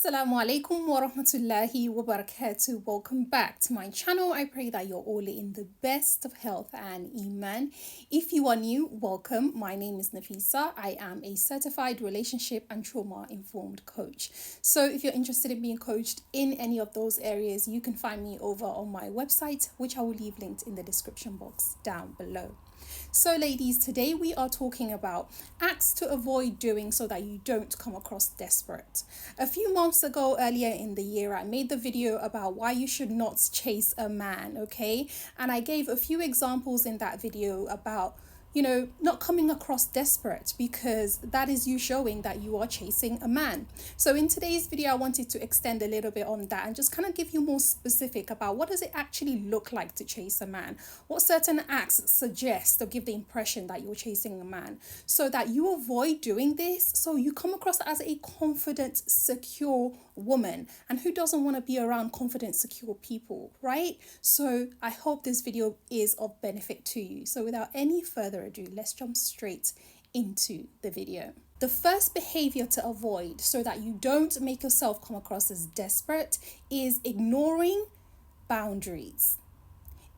Assalamu alaikum wa rahmatullahi wa barakatuh. Welcome back to my channel. I pray that you're all in the best of health and iman. If you are new, welcome. My name is Nafisa. I am a certified relationship and trauma informed coach. So if you're interested in being coached in any of those areas, you can find me over on my website, which I will leave linked in the description box down below. So ladies, today we are talking about acts to avoid doing so that you don't come across desperate. A few months ago, earlier in the year, I made the video about why you should not chase a man, okay? And I gave a few examples in that video about not coming across desperate, because that is you showing that you are chasing a man. So in today's video, I wanted to extend a little bit on that and just kind of give you more specific about what does it actually look like to chase a man? What certain acts suggest or give the impression that you're chasing a man, so that you avoid doing this, so you come across as a confident, secure woman. And who doesn't want to be around confident, secure people, right? So I hope this video is of benefit to you. So without any further ado, let's jump straight into the video. The first behavior to avoid so that you don't make yourself come across as desperate is ignoring boundaries.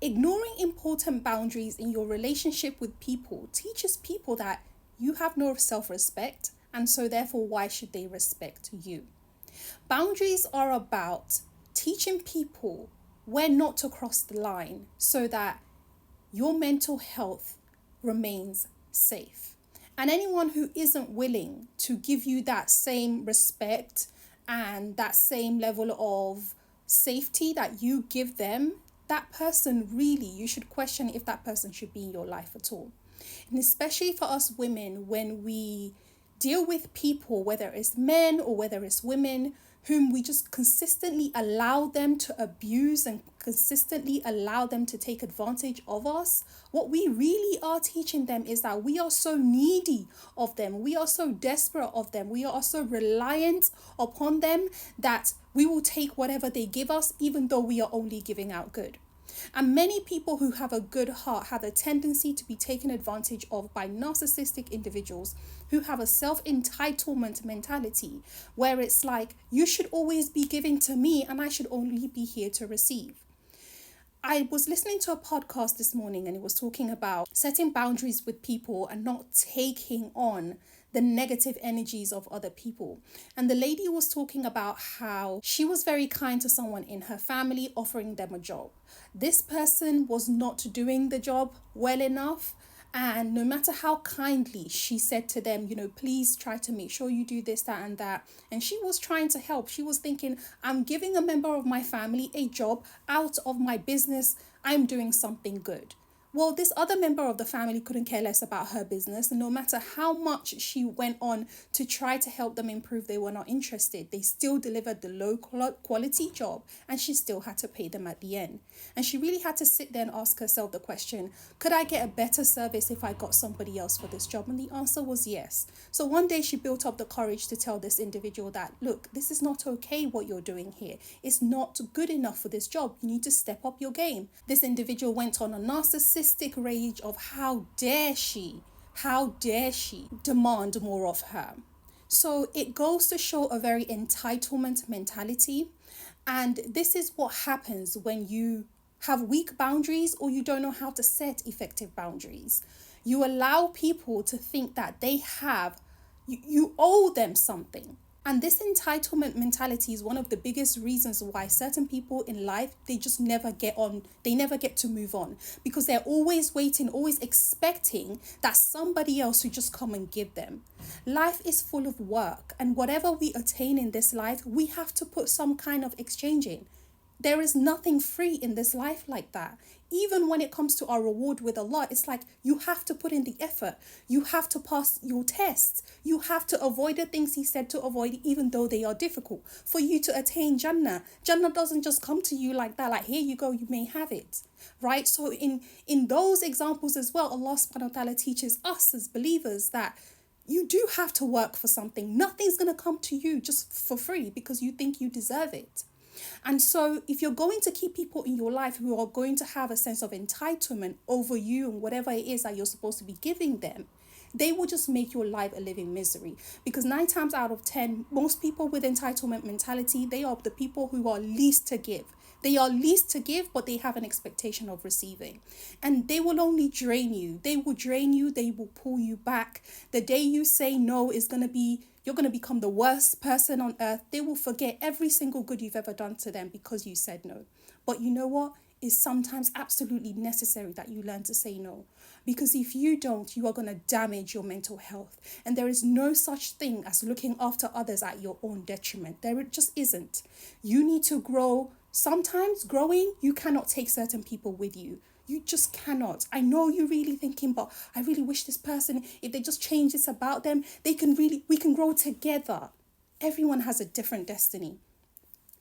Ignoring important boundaries in your relationship with people teaches people that you have no self-respect, and so therefore why should they respect you? Boundaries are about teaching people where not to cross the line so that your mental health remains safe. And anyone who isn't willing to give you that same respect and that same level of safety that you give them, that person really, you should question if that person should be in your life at all. And especially for us women, when we deal with people, whether it's men or whether it's women, whom we just consistently allow them to abuse and consistently allow them to take advantage of us, what we really are teaching them is that we are so needy of them, we are so desperate of them, we are so reliant upon them that we will take whatever they give us, even though we are only giving out good. And many people who have a good heart have a tendency to be taken advantage of by narcissistic individuals who have a self-entitlement mentality, where it's like, you should always be giving to me and I should only be here to receive. I was listening to a podcast this morning and it was talking about setting boundaries with people and not taking on the negative energies of other people. And the lady was talking about how she was very kind to someone in her family, offering them a job. This person was not doing the job well enough. And no matter how kindly she said to them, please try to make sure you do this, that, and that. And she was trying to help. She was thinking, I'm giving a member of my family a job out of my business. I'm doing something good. Well, this other member of the family couldn't care less about her business. And no matter how much she went on to try to help them improve, they were not interested. They still delivered the low quality job and she still had to pay them at the end. And she really had to sit there and ask herself the question, could I get a better service if I got somebody else for this job? And the answer was yes. So one day she built up the courage to tell this individual that, look, this is not okay what you're doing here. It's not good enough for this job. You need to step up your game. This individual went on a narcissistic rage of how dare she demand more of her. So it goes to show a very entitlement mentality. And this is what happens when you have weak boundaries or you don't know how to set effective boundaries. You allow people to think that you owe them something. And this entitlement mentality is one of the biggest reasons why certain people in life, they just never get to move on, because they're always waiting, always expecting that somebody else should just come and give them. Life is full of work, and whatever we attain in this life, we have to put some kind of exchange in. There is nothing free in this life like that. Even when it comes to our reward with Allah, it's like you have to put in the effort. You have to pass your tests. You have to avoid the things He said to avoid, even though they are difficult. For you to attain Jannah, Jannah doesn't just come to you like that, like here you go, you may have it. Right? So in those examples as well, Allah subhanahu wa ta'ala teaches us as believers that you do have to work for something. Nothing's going to come to you just for free because you think you deserve it. And so if you're going to keep people in your life who are going to have a sense of entitlement over you and whatever it is that you're supposed to be giving them, they will just make your life a living misery. Because 9 times out of 10, most people with entitlement mentality, they are the people who are least to give. They are least to give, but they have an expectation of receiving. And they will only drain you. They will drain you. They will pull you back. The day you say no is going to be, you're going to become the worst person on earth. They will forget every single good you've ever done to them because you said no. But you know what? It's sometimes absolutely necessary that you learn to say no. Because if you don't, you are going to damage your mental health. And there is no such thing as looking after others at your own detriment. There just isn't. You need to grow. Sometimes growing, you cannot take certain people with you. You just cannot. I know you're really thinking, but I really wish this person, if they just change this about them, we can grow together. Everyone has a different destiny.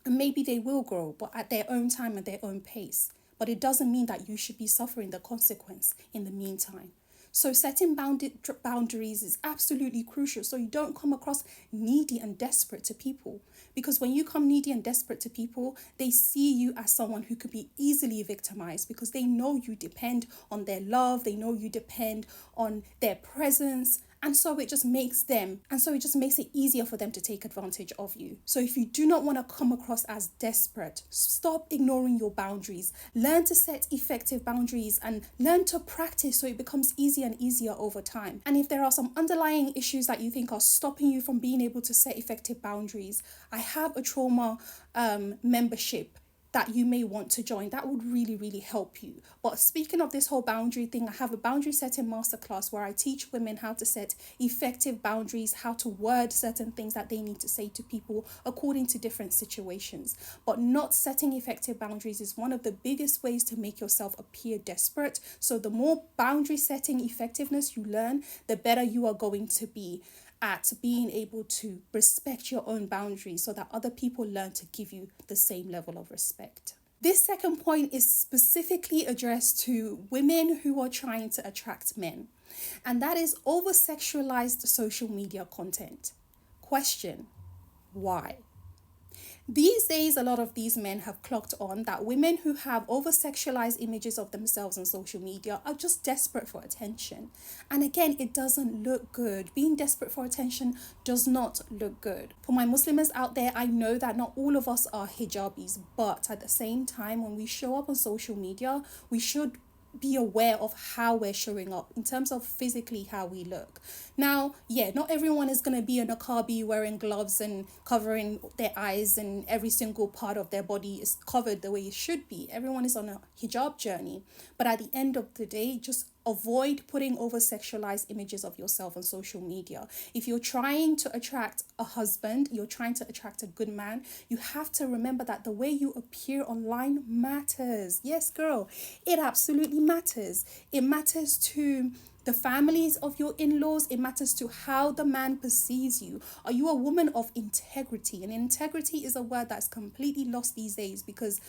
And maybe they will grow, but at their own time and their own pace. But it doesn't mean that you should be suffering the consequence in the meantime. So setting boundaries is absolutely crucial so you don't come across needy and desperate to people. Because when you come needy and desperate to people, they see you as someone who could be easily victimized because they know you depend on their love, they know you depend on their presence. And so it just makes it easier for them to take advantage of you. So if you do not want to come across as desperate, stop ignoring your boundaries. Learn to set effective boundaries and learn to practice so it becomes easier and easier over time. And if there are some underlying issues that you think are stopping you from being able to set effective boundaries, I have a trauma membership that you may want to join. That would really, really help you. But speaking of this whole boundary thing, I have a boundary setting masterclass where I teach women how to set effective boundaries, how to word certain things that they need to say to people according to different situations. But not setting effective boundaries is one of the biggest ways to make yourself appear desperate. So the more boundary setting effectiveness you learn, the better you are going to be at being able to respect your own boundaries so that other people learn to give you the same level of respect. This second point is specifically addressed to women who are trying to attract men, and that is over-sexualized social media content. Question: why? These days, a lot of these men have clocked on that women who have over-sexualized images of themselves on social media are just desperate for attention. And again, it doesn't look good. Being desperate for attention does not look good. For my Muslims out there, I know that not all of us are hijabis, but at the same time, when we show up on social media, we should be aware of how we're showing up in terms of physically how we look. Now, yeah, not everyone is going to be a niqabi wearing gloves and covering their eyes and every single part of their body is covered the way it should be. Everyone is on a hijab journey. But at the end of the day, just avoid putting over sexualized images of yourself on social media. If you're trying to attract a husband, you're trying to attract a good man, you have to remember that the way you appear online matters. Yes, girl, it absolutely matters. It matters to the families of your in-laws. It matters to how the man perceives you. Are you a woman of integrity? And integrity is a word that's completely lost these days because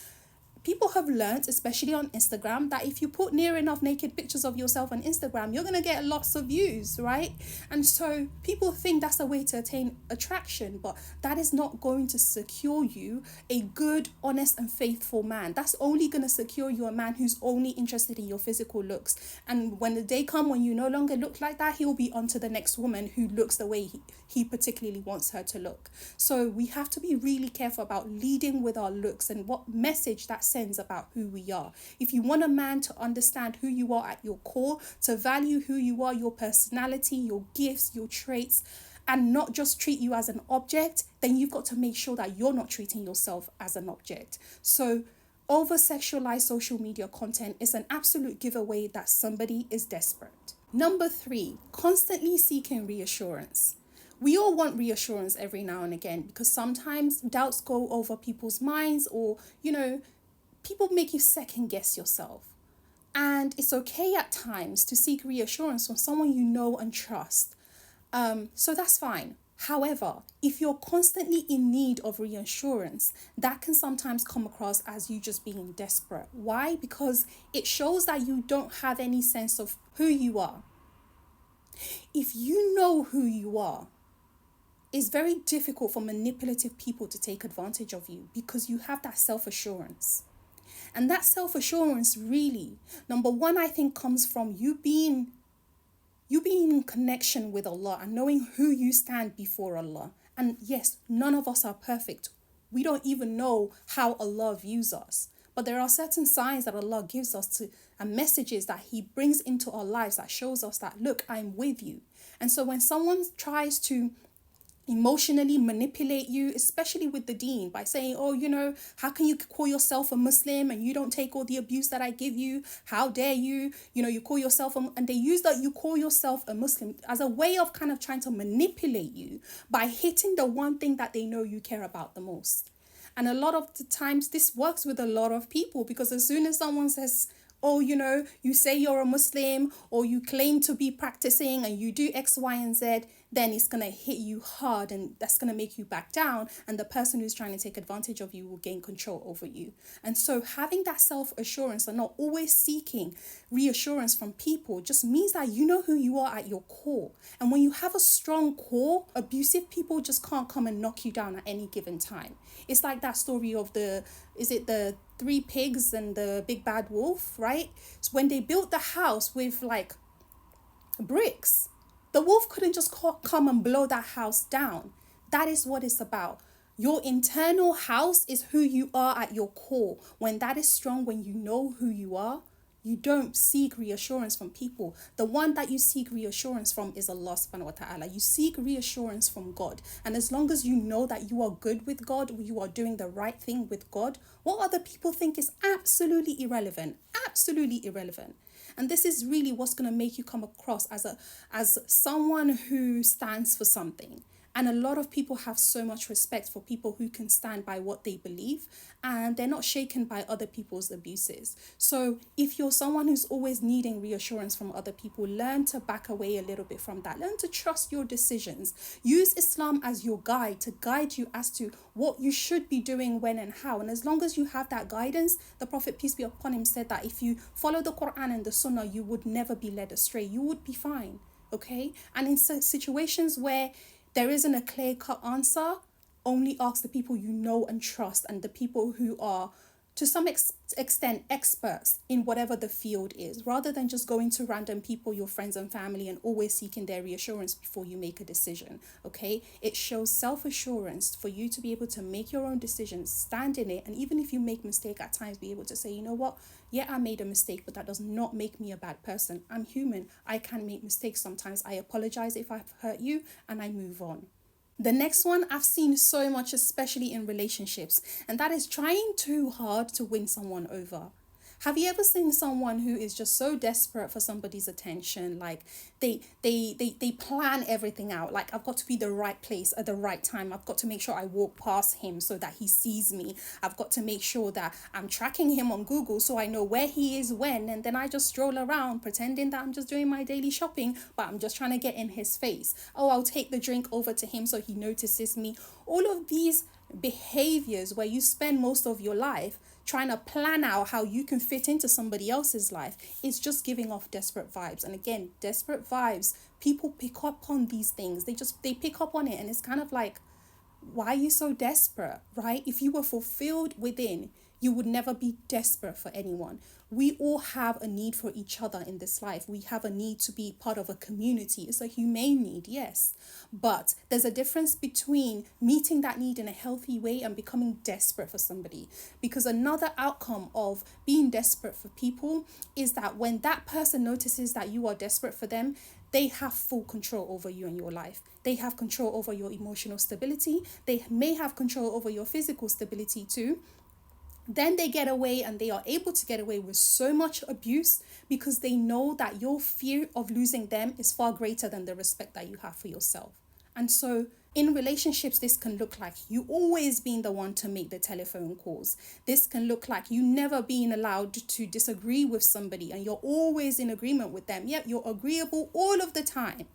people have learned, especially on Instagram, that if you put near enough naked pictures of yourself on Instagram, you're going to get lots of views, right? And so people think that's a way to attain attraction, but that is not going to secure you a good, honest, and faithful man. That's only going to secure you a man who's only interested in your physical looks. And when the day comes when you no longer look like that, he'll be on to the next woman who looks the way he particularly wants her to look. So we have to be really careful about leading with our looks and what message that sends about who we are. If you want a man to understand who you are at your core, to value who you are, your personality, your gifts, your traits, and not just treat you as an object, then you've got to make sure that you're not treating yourself as an object. So over-sexualized social media content is an absolute giveaway that somebody is desperate. Number 3, constantly seeking reassurance. We all want reassurance every now and again because sometimes doubts go over people's minds or, people make you second guess yourself. And it's okay at times to seek reassurance from someone you know and trust. So that's fine. However, if you're constantly in need of reassurance, that can sometimes come across as you just being desperate. Why? Because it shows that you don't have any sense of who you are. If you know who you are, it's very difficult for manipulative people to take advantage of you because you have that self-assurance. And that self-assurance really, number one, I think comes from you being You being in connection with Allah and knowing who you stand before Allah. And yes, none of us are perfect. We don't even know how Allah views us. But there are certain signs that Allah gives us to, and messages that He brings into our lives that shows us that, look, I'm with you. And so when someone tries to emotionally manipulate you, especially with the deen, by saying, oh, how can you call yourself a Muslim and you don't take all the abuse that I give you? How dare you? You call yourself and they use that you call yourself a Muslim as a way of kind of trying to manipulate you by hitting the one thing that they know you care about the most. And a lot of the times this works with a lot of people, because as soon as someone says, oh, you say you're a Muslim or you claim to be practicing and you do X, Y, and Z, then it's going to hit you hard and that's going to make you back down. And the person who's trying to take advantage of you will gain control over you. And so having that self-assurance and not always seeking reassurance from people just means that you know who you are at your core. And when you have a strong core, abusive people just can't come and knock you down at any given time. It's like that story of the three pigs and the big bad wolf, right? So when they built the house with like bricks, the wolf couldn't just come and blow that house down. That is what it's about. Your internal house is who you are at your core. When that is strong, when you know who you are, you don't seek reassurance from people. The one that you seek reassurance from is Allah subhanahu wa ta'ala. You seek reassurance from God. And as long as you know that you are good with God, you are doing the right thing with God, what other people think is absolutely irrelevant. Absolutely irrelevant. And this is really what's going to make you come across as someone who stands for something. And a lot of people have so much respect for people who can stand by what they believe and they're not shaken by other people's abuses. So if you're someone who's always needing reassurance from other people, learn to back away a little bit from that. Learn to trust your decisions. Use Islam as your guide to guide you as to what you should be doing, when and how. And as long as you have that guidance, the Prophet, peace be upon him, said that if you follow the Quran and the Sunnah, you would never be led astray. You would be fine. Okay? And in situations where there isn't a clear-cut answer, only ask the people you know and trust and the people who are, to some extent, experts in whatever the field is, rather than just going to random people, your friends and family, and always seeking their reassurance before you make a decision, okay? It shows self-assurance for you to be able to make your own decisions, stand in it, and even if you make a mistake at times, be able to say, you know what, yeah, I made a mistake, but that does not make me a bad person. I'm human. I can make mistakes sometimes. I apologize if I've hurt you, and I move on. The next one I've seen so much, especially in relationships, and that is trying too hard to win someone over. Have you ever seen someone who is just so desperate for somebody's attention? Like they plan everything out. Like, I've got to be the right place at the right time. I've got to make sure I walk past him so that he sees me. I've got to make sure that I'm tracking him on Google so I know where he is when. And then I just stroll around pretending that I'm just doing my daily shopping, but I'm just trying to get in his face. Oh, I'll take the drink over to him so he notices me. All of these behaviors where you spend most of your life trying to plan out how you can fit into somebody else's life, is just giving off desperate vibes. And again, desperate vibes, people pick up on these things. They pick up on it, and it's kind of like, why are you so desperate, right? If you were fulfilled within, you would never be desperate for anyone. We all have a need for each other in this life. We have a need to be part of a community. It's a humane need, yes. But there's a difference between meeting that need in a healthy way and becoming desperate for somebody. Because another outcome of being desperate for people is that when that person notices that you are desperate for them, they have full control over you and your life. They have control over your emotional stability. They may have control over your physical stability too. Then they get away, and they are able to get away with so much abuse because they know that your fear of losing them is far greater than the respect that you have for yourself. And so in relationships, this can look like you always being the one to make the telephone calls. This can look like you never being allowed to disagree with somebody and you're always in agreement with them. Yep, you're agreeable all of the time,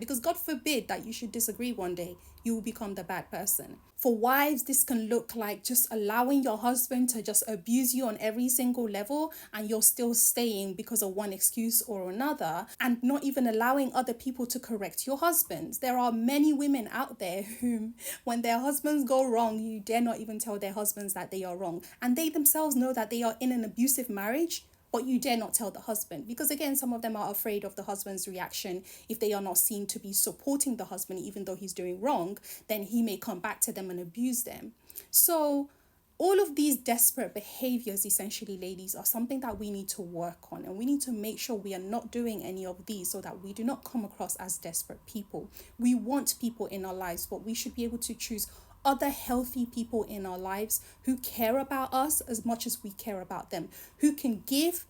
because God forbid that you should disagree one day. You will become the bad person. For wives, this can look like just allowing your husband to just abuse you on every single level, and you're still staying because of one excuse or another, and not even allowing other people to correct your husbands. There are many women out there whom, when their husbands go wrong, you dare not even tell their husbands that they are wrong. And they themselves know that they are in an abusive marriage, but but you dare not tell the husband, because again, some of them are afraid of the husband's reaction. If they are not seen to be supporting the husband even though he's doing wrong, then he may come back to them and abuse them. So all of these desperate behaviors, essentially, ladies, are something that we need to work on, and we need to make sure we are not doing any of these so that we do not come across as desperate people. We want people in our lives, but we should be able to choose other healthy people in our lives who care about us as much as we care about them, who can give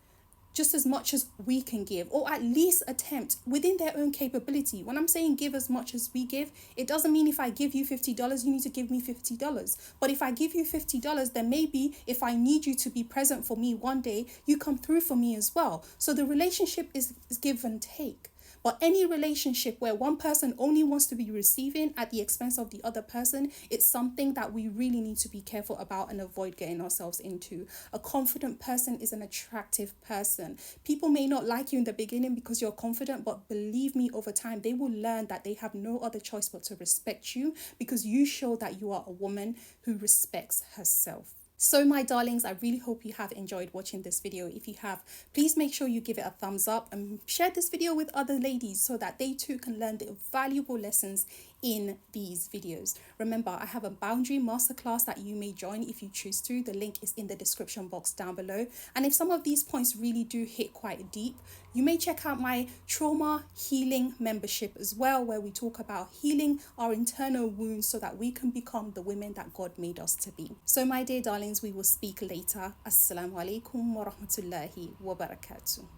just as much as we can give, or at least attempt within their own capability. When I'm saying give as much as we give, it doesn't mean if I give you $50, you need to give me $50. But if I give you $50, then maybe if I need you to be present for me one day, you come through for me as well. So the relationship is give and take. But any relationship where one person only wants to be receiving at the expense of the other person, it's something that we really need to be careful about and avoid getting ourselves into. A confident person is an attractive person. People may not like you in the beginning because you're confident, but believe me, over time, they will learn that they have no other choice but to respect you, because you show that you are a woman who respects herself. So my darlings, I really hope you have enjoyed watching this video. If you have, please make sure you give it a thumbs up and share this video with other ladies so that they too can learn the valuable lessons in these videos. Remember, I have a boundary masterclass that you may join if you choose to. The link is in the description box down below. And if some of these points really do hit quite deep, you may check out my trauma healing membership as well, where we talk about healing our internal wounds so that we can become the women that God made us to be. So my dear darlings, we will speak later. Assalamu alaikum wa rahmatullahi wa barakatuh.